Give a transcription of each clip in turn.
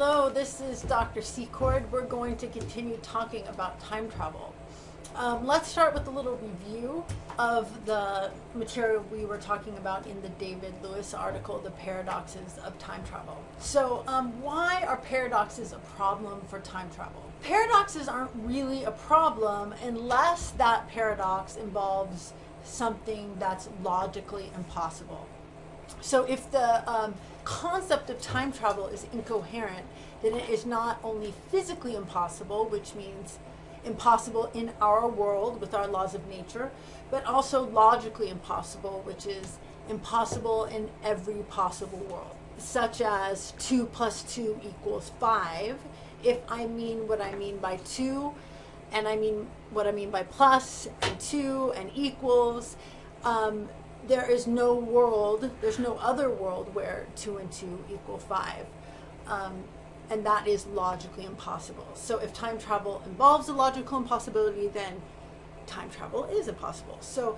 Hello, this is Dr. Secord. We're going to continue talking about time travel. Let's start with a little review of the material we were talking about in the David Lewis article, The Paradoxes of Time Travel. So why are paradoxes a problem for time travel? Paradoxes aren't really a problem unless that paradox involves something that's logically impossible. So if the concept of time travel is incoherent, then it is not only physically impossible, which means impossible in our world with our laws of nature, but also logically impossible, which is impossible in every possible world, such as 2 + 2 = 5. If I mean what I mean by 2, and I mean what I mean by plus and 2 and equals, there is no world, there's no other world where 2 and 2 = 5. And that is logically impossible. So if time travel involves a logical impossibility, then time travel is impossible. So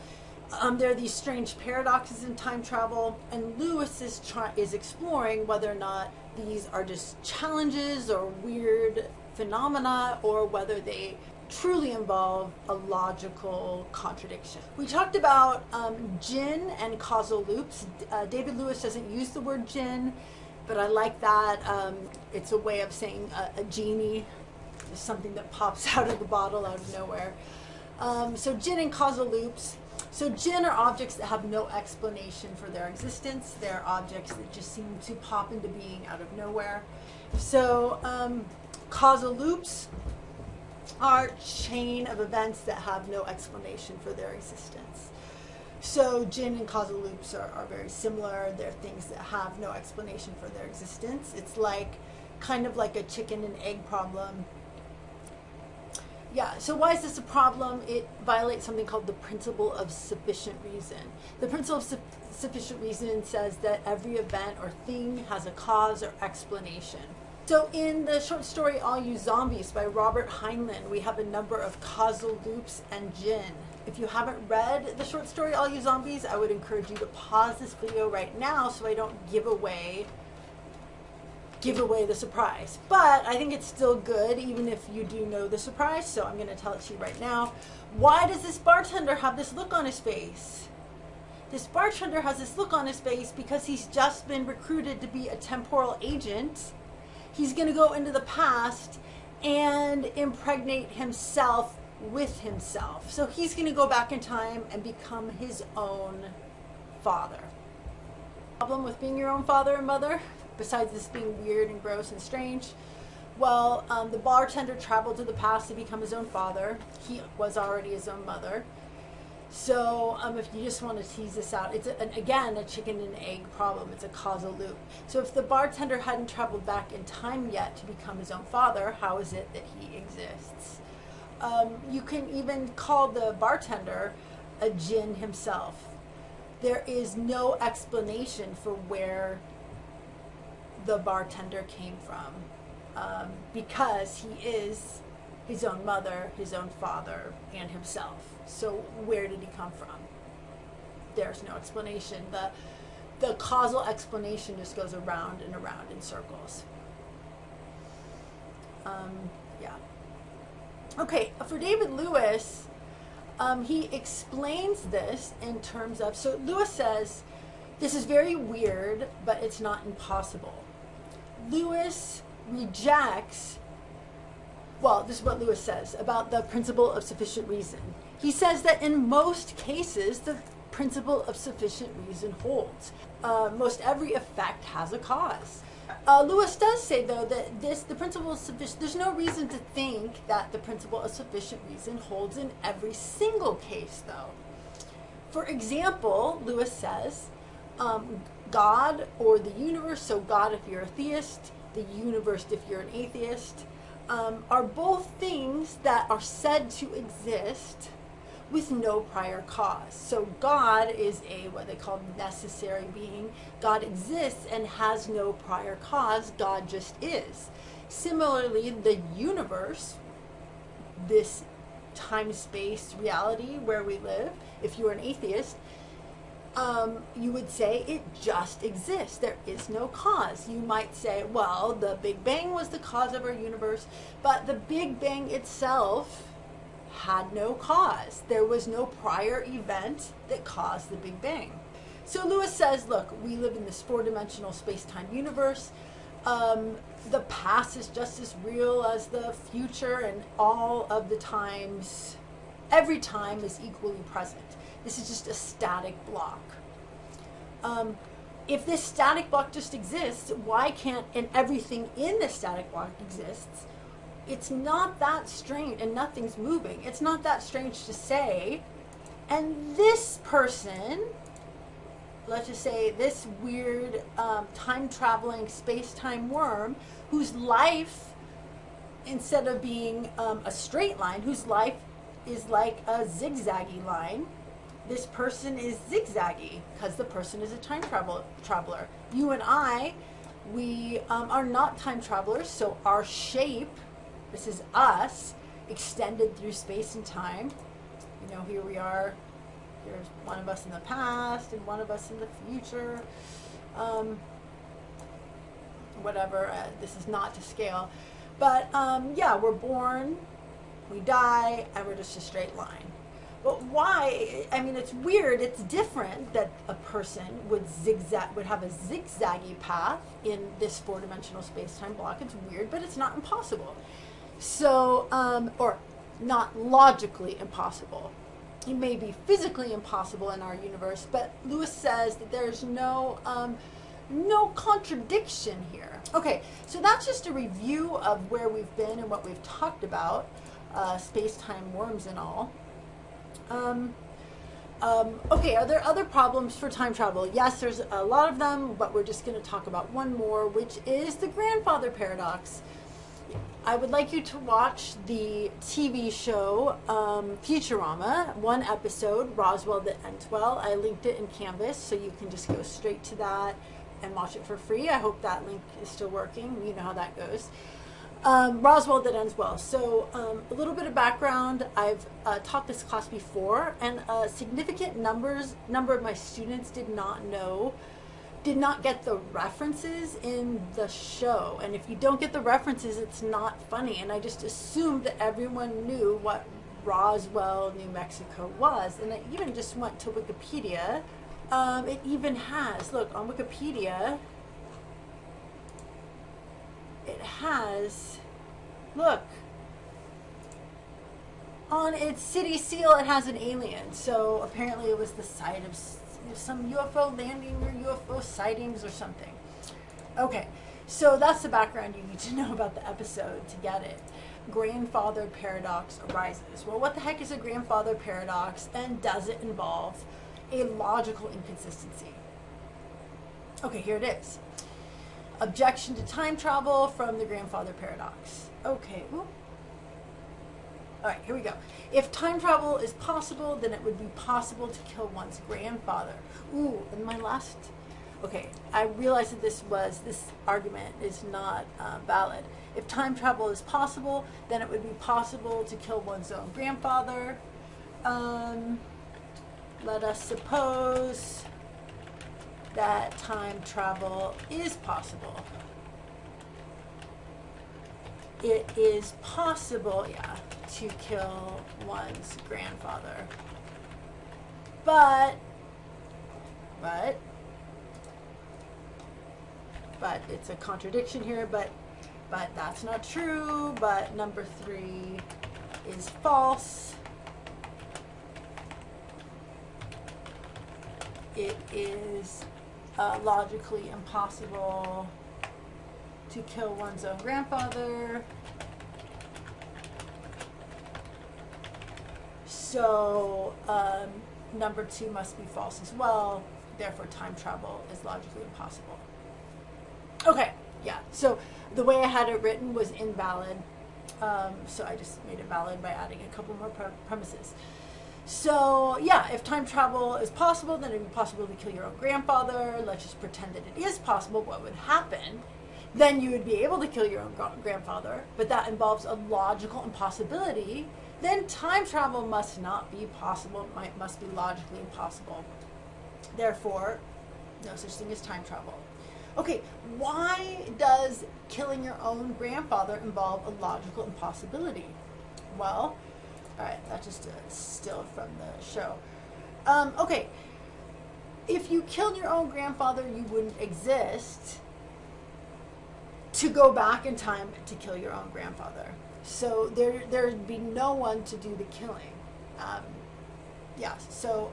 there are these strange paradoxes in time travel, and Lewis is exploring whether or not these are just challenges or weird phenomena, or whether they truly involve a logical contradiction. We talked about gin and causal loops. David Lewis doesn't use the word gin, but I like that. It's a way of saying a genie, something that pops out of the bottle out of nowhere. So gin and causal loops. So gin are objects that have no explanation for their existence. They're objects that just seem to pop into being out of nowhere. So causal loops are chain of events that have no explanation for their existence. So gin and causal loops are very similar. They're things that have no explanation for their existence. It's like kind of like a chicken and egg problem. Yeah, so why is this a problem? It violates something called the principle of sufficient reason. The principle of sufficient reason says that every event or thing has a cause or explanation. So in the short story All You Zombies by Robert Heinlein, we have a number of causal loops and gin. If you haven't read the short story All You Zombies, I would encourage you to pause this video right now so I don't give away the surprise. But I think it's still good even if you do know the surprise, so I'm going to tell it to you right now. Why does this bartender have this look on his face? This bartender has this look on his face because he's just been recruited to be a temporal agent. He's going to go into the past and impregnate himself with himself. So he's going to go back in time and become his own father. Problem with being your own father and mother, besides this being weird and gross and strange? Well, the bartender traveled to the past to become his own father. He was already his own mother. So if you just want to tease this out, it's again a chicken and egg problem. It's a causal loop. So if the bartender hadn't traveled back in time yet to become his own father, how is it that he exists? You can even call the bartender a djinn himself. There is no explanation for where the bartender came from, because he is his own mother, his own father, and himself. So where did he come from? There's no explanation. The causal explanation just goes around and around in circles. Yeah. Okay, for David Lewis, he explains this in terms of, so Lewis says, this is very weird, but it's not impossible. Lewis rejects, well, this is what Lewis says about the principle of sufficient reason. He says that in most cases, the principle of sufficient reason holds. Most every effect has a cause. Lewis does say, though, that the principle of sufficient, there's no reason to think that the principle of sufficient reason holds in every single case, though. For example, Lewis says, God or the universe, so God if you're a theist, the universe if you're an atheist, are both things that are said to exist with no prior cause. So God is what they call necessary being. God exists and has no prior cause. God just is. Similarly, the universe, this time-space reality where we live, if you're an atheist, you would say it just exists. There is no cause. You might say, well, the Big Bang was the cause of our universe, but the Big Bang itself had no cause. There was no prior event that caused the Big Bang. So Lewis says, look, we live in this four-dimensional space-time universe. The past is just as real as the future, and all of the times, every time is equally present. This is just a static block. If this static block just exists, why can't, and everything in the static block exists, it's not that strange, and nothing's moving. It's not that strange to say, and this person, let's just say this weird time-traveling space-time worm, whose life, instead of being a straight line, whose life is like a zigzaggy line, this person is zigzaggy because the person is a time traveler. You and I, we are not time travelers, so our shape, this is us, extended through space and time. You know, here we are. There's one of us in the past and one of us in the future. Whatever, this is not to scale. But yeah, we're born, we die, and we're just a straight line. But why? I mean, it's weird. It's different that a person would have a zigzaggy path in this four-dimensional space-time block. It's weird, but it's not impossible. So, or not logically impossible. It may be physically impossible in our universe, but Lewis says that there's no contradiction here. Okay, so that's just a review of where we've been and what we've talked about, space-time worms and all. Okay, are there other problems for time travel? Yes, there's a lot of them, but we're just going to talk about one more, which is the grandfather paradox. I would like you to watch the TV show Futurama, one episode, Roswell that ends well. I linked it in Canvas, so you can just go straight to that and watch it for free. I hope that link is still working. You know how that goes. Roswell that ends well. So a little bit of background. I've taught this class before, and a significant number of my students did not get the references in the show. And if you don't get the references, it's not funny. And I just assumed that everyone knew what Roswell, New Mexico was. And I even just went to Wikipedia. It even has, look, on Wikipedia, it has, look, on its city seal it has an alien. So apparently it was the site of some UFO landing or UFO sightings or something. Okay, so that's the background you need to know about the episode to get it. Grandfather paradox arises. Well, what the heck is a grandfather paradox, and does it involve a logical inconsistency? Okay, here it is. Objection to time travel from the grandfather paradox. Okay, ooh. All right, here we go. If time travel is possible, then it would be possible to kill one's grandfather. Ooh, and my last, okay, I realized that this argument is not valid. If time travel is possible, then it would be possible to kill one's own grandfather. Let us suppose that time travel is possible. It is possible, yeah, to kill one's grandfather. But it's a contradiction here, but that's not true. But number 3 is false. It is logically impossible to kill one's own grandfather. So number 2 must be false as well. Therefore, time travel is logically impossible. Okay, yeah. So the way I had it written was invalid. So I just made it valid by adding a couple more premises. So yeah, if time travel is possible, then it would be possible to kill your own grandfather. Let's just pretend that it is possible. What would happen? Then you would be able to kill your own grandfather, but that involves a logical impossibility. Then time travel must not be possible. It must be logically impossible. Therefore, no such thing as time travel. Okay, why does killing your own grandfather involve a logical impossibility? Well, all right, that's just a still from the show. Okay, if you killed your own grandfather, you wouldn't exist to go back in time to kill your own grandfather. So there'd be no one to do the killing. Yeah, so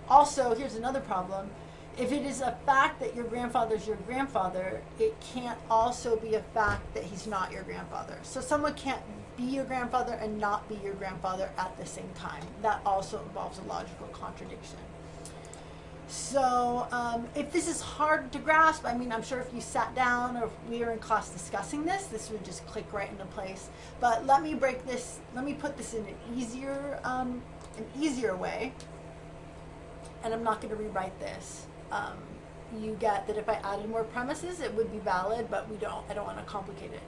also, here's another problem. If it is a fact that your grandfather's your grandfather, it can't also be a fact that he's not your grandfather. So someone can't be your grandfather and not be your grandfather at the same time. That also involves a logical contradiction. So if this is hard to grasp, I mean, I'm sure if you sat down or if we were in class discussing this, this would just click right into place. But let me put this in an easier way. And I'm not going to rewrite this. You get that if I added more premises, it would be valid, but I don't want to complicate it.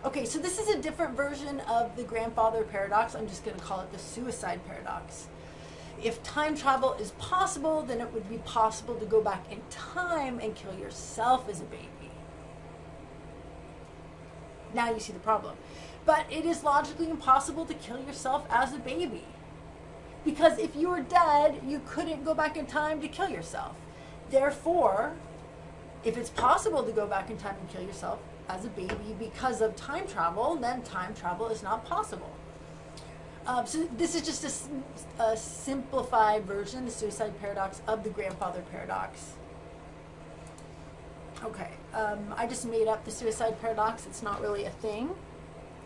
Okay, so this is a different version of the grandfather paradox. I'm just going to call it the suicide paradox. If time travel is possible, then it would be possible to go back in time and kill yourself as a baby. Now you see the problem. But it is logically impossible to kill yourself as a baby. Because if you were dead, you couldn't go back in time to kill yourself. Therefore, if it's possible to go back in time and kill yourself as a baby because of time travel, then time travel is not possible. So this is just a simplified version, the suicide paradox, of the grandfather paradox. Okay, I just made up the suicide paradox. It's not really a thing.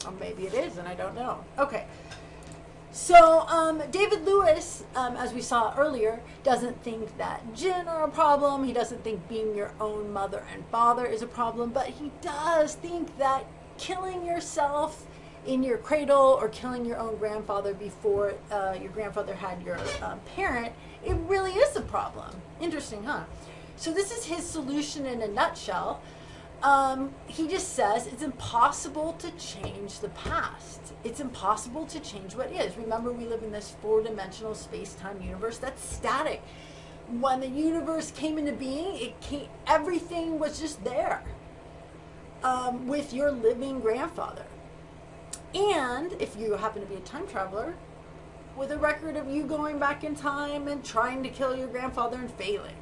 Or maybe it is, and I don't know. Okay. So David Lewis, as we saw earlier, doesn't think that jinn are a problem. He doesn't think being your own mother and father is a problem. But he does think that killing yourself in your cradle or killing your own grandfather before your grandfather had your parent, it really is a problem. Interesting, huh? So this is his solution in a nutshell. He just says it's impossible to change the past. It's impossible to change what is. Remember, we live in this four-dimensional space-time universe that's static. When the universe came into being, everything was just there with your living grandfather. And if you happen to be a time traveler, with a record of you going back in time and trying to kill your grandfather and failing,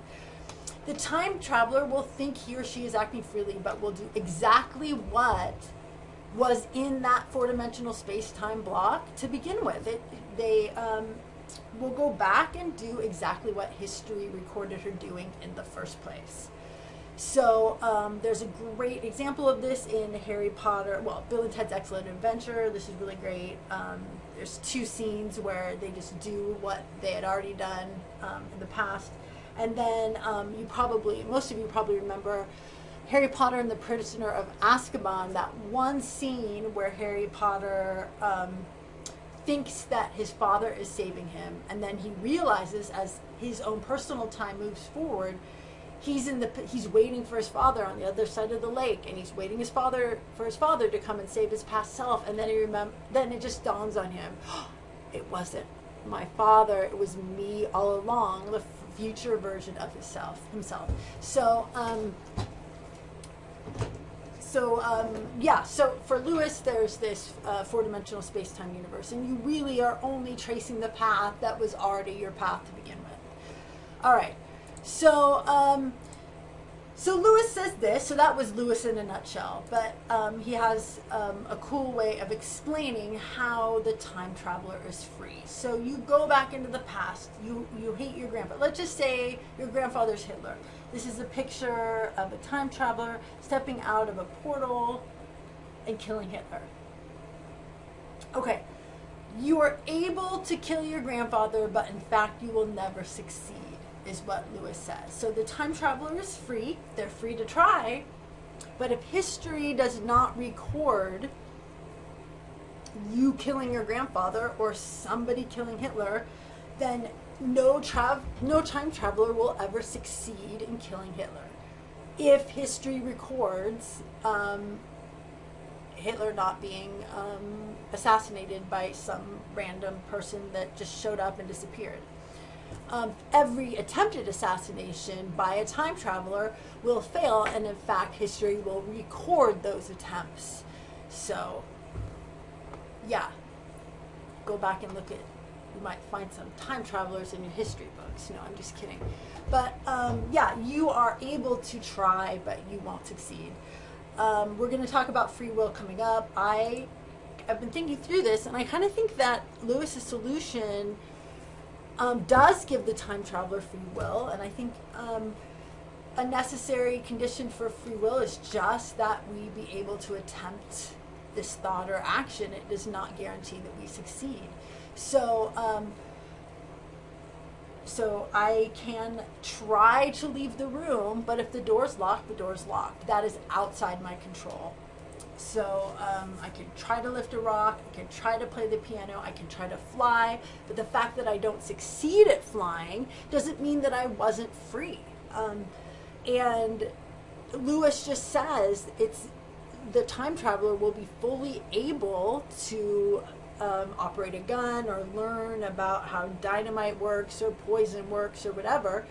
the time traveler will think he or she is acting freely, but will do exactly what was in that four-dimensional space-time block to begin with. They will go back and do exactly what history recorded her doing in the first place. So there's a great example of this in Harry Potter, well, Bill and Ted's Excellent Adventure. This is really great. There's two scenes where they just do what they had already done in the past. And then most of you probably remember Harry Potter and the Prisoner of Azkaban, that one scene where Harry Potter thinks that his father is saving him, and then he realizes as his own personal time moves forward, he's waiting for his father on the other side of the lake, and he's waiting for his father to come and save his past self, and then it just dawns on him, it wasn't my father, it was me all along, the future version of himself. So for Lewis, there's this four-dimensional space-time universe, and you really are only tracing the path that was already your path to begin with. All right, so Lewis says this, so that was Lewis in a nutshell, but he has a cool way of explaining how the time traveler is free. So you go back into the past, you hate your grandfather. Let's just say your grandfather's Hitler. This is a picture of a time traveler stepping out of a portal and killing Hitler. Okay, you are able to kill your grandfather, but in fact you will never succeed, is what Lewis says. So the time traveler is free. They're free to try. But if history does not record you killing your grandfather or somebody killing Hitler, then no time traveler will ever succeed in killing Hitler. If history records Hitler not being assassinated by some random person that just showed up and disappeared. every attempted assassination by a time traveler will fail, and in fact, history will record those attempts. So, yeah, go back and look at, you might find some time travelers in your history books. No, I'm just kidding. But yeah, you are able to try, but you won't succeed. We're going to talk about free will coming up. I've been thinking through this, and I kind of think that Lewis's solution does give the time traveler free will, and I think a necessary condition for free will is just that we be able to attempt this thought or action. It does not guarantee that we succeed. So, so I can try to leave the room, but if the door's locked, the door's locked. That is outside my control. So I can try to lift a rock, I can try to play the piano, I can try to fly, but the fact that I don't succeed at flying doesn't mean that I wasn't free. And Lewis just says the time traveler will be fully able to operate a gun or learn about how dynamite works or poison works or whatever.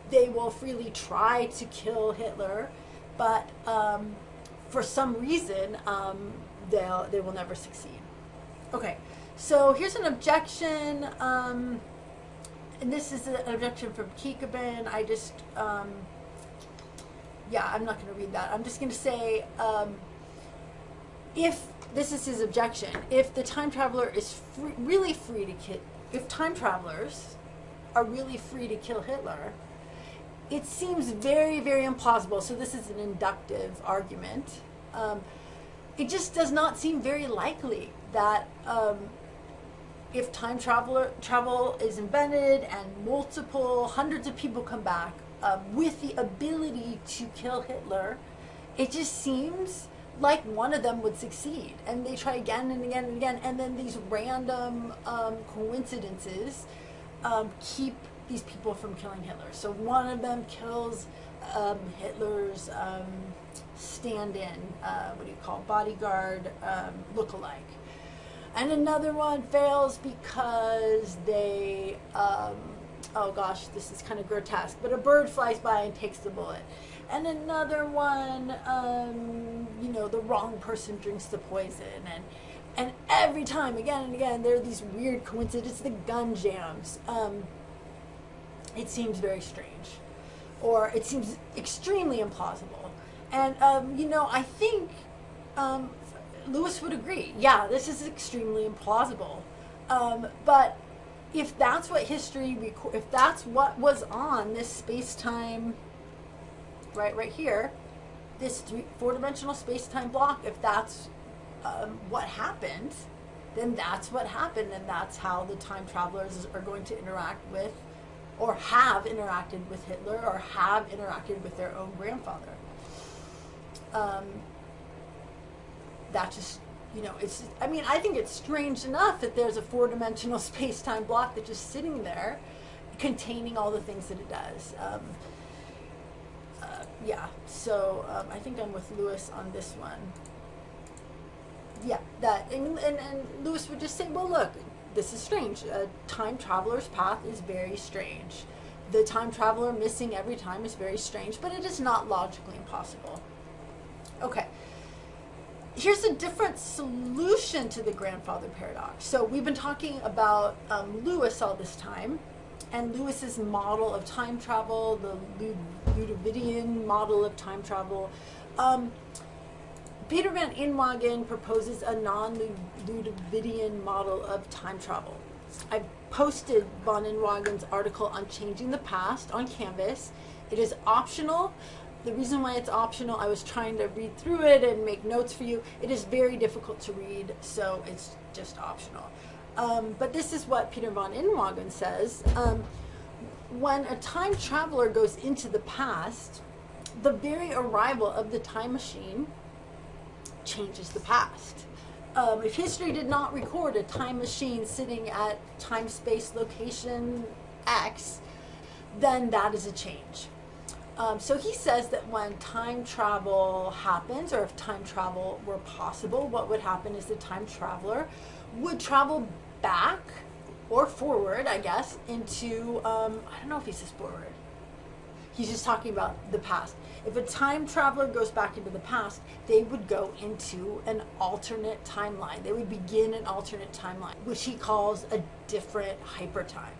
They will freely try to kill Hitler, but for some reason, they will never succeed. Okay, so here's an objection, and this is an objection from Kikabin. I just, yeah, I'm not going to read that. I'm just going to say, if this is his objection, if the time traveler is really free to kill, if time travelers are really free to kill Hitler, it seems very, very implausible. So this is an inductive argument. It just does not seem very likely that if time travel is invented and multiple hundreds of people come back with the ability to kill Hitler, it just seems like one of them would succeed, and they try again and again and again, and then these random coincidences keep these people from killing Hitler. So one of them kills Hitler's stand-in, what do you call, bodyguard look-alike. And another one fails because they, oh gosh, this is kind of grotesque, but a bird flies by and takes the bullet. And another one, you know, the wrong person drinks the poison. And every time, again and again, there are these weird coincidences, the gun jams. It seems very strange, or it seems extremely implausible. And, you know, I think Lewis would agree. Yeah, this is extremely implausible. But if that's what history, if that's what was on this space-time, right here, this four-dimensional space-time block, if that's what happened, then that's what happened, and that's how the time travelers are going to interact with, or have interacted with Hitler, or have interacted with their own grandfather. That just, you know, it's, I mean, I think it's strange enough that there's a four-dimensional space-time block that's just sitting there containing all the things that it does. Yeah, so I think I'm with Lewis on this one. Yeah, that, and Lewis would just say, well, look, this is strange. A time traveler's path is very strange. The time traveler missing every time is very strange, but it is not logically impossible. Okay, here's a different solution to the grandfather paradox. So we've been talking about Lewis all this time, and Lewis's model of time travel, the Ludovidian model of time travel. Peter van Inwagen proposes a non-Ludovidian model of time travel. I've posted van Inwagen's article on changing the past on Canvas. It is optional. The reason why it's optional, I was trying to read through it and make notes for you. It is very difficult to read, so it's just optional. But this is what Peter van Inwagen says. When a time traveler goes into the past, the very arrival of the time machine changes the past. If history did not record a time machine sitting at time, space, location X, then that is a change. So he says that when time travel happens, or if time travel were possible, what would happen is the time traveler would travel back or forward, I guess, into, I don't know if he says forward. He's just talking about the past. If a time traveler goes back into the past, they would go into an alternate timeline. They would begin an alternate timeline, which he calls a different hypertime.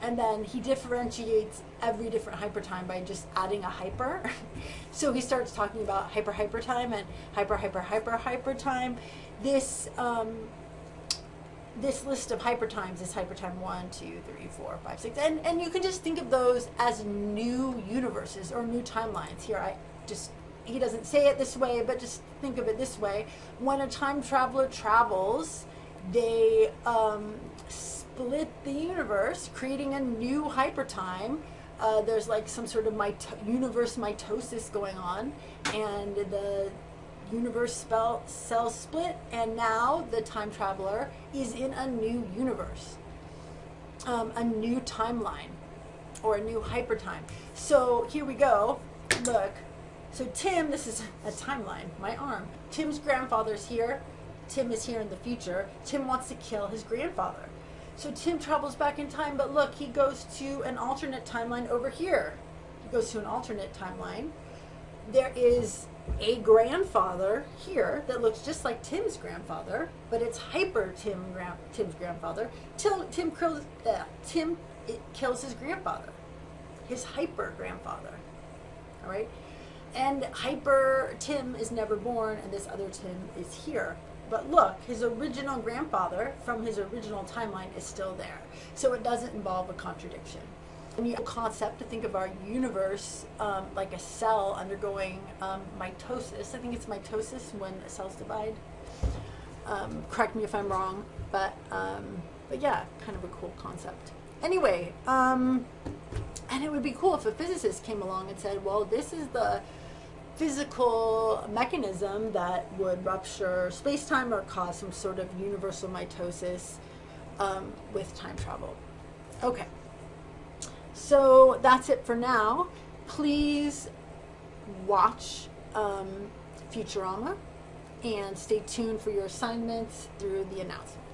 And then he differentiates every different hypertime by just adding a hyper. So he starts talking about hypertime and hypertime. This list of hypertimes is hypertime 1, 2, 3, 4, 5, 6. And you can just think of those as new universes or new timelines. Here, he doesn't say it this way, but just think of it this way. When a time traveler travels, they split the universe, creating a new hypertime. There's like some sort of universe mitosis going on, and the universe cells split, and now the time traveler is in a new universe, a new timeline, or a new hypertime. So here we go. Look. So Tim, this is a timeline, my arm. Tim's grandfather's here. Tim is here in the future. Tim wants to kill his grandfather. So Tim travels back in time, but look, he goes to an alternate timeline over here. He goes to an alternate timeline. There is a grandfather here that looks just like Tim's grandfather, but it's Tim's grandfather. Tim kills his grandfather, his hyper grandfather. All right, and hyper Tim is never born, and this other Tim is here. But look, his original grandfather from his original timeline is still there. So it doesn't involve a contradiction. A new concept to think of our universe like a cell undergoing mitosis. I think it's mitosis when cells divide. Correct me if I'm wrong, but yeah, kind of a cool concept. Anyway, and it would be cool if a physicist came along and said, well, this is the physical mechanism that would rupture space-time or cause some sort of universal mitosis with time travel. Okay. So that's it for now. Please watch Futurama and stay tuned for your assignments through the announcements.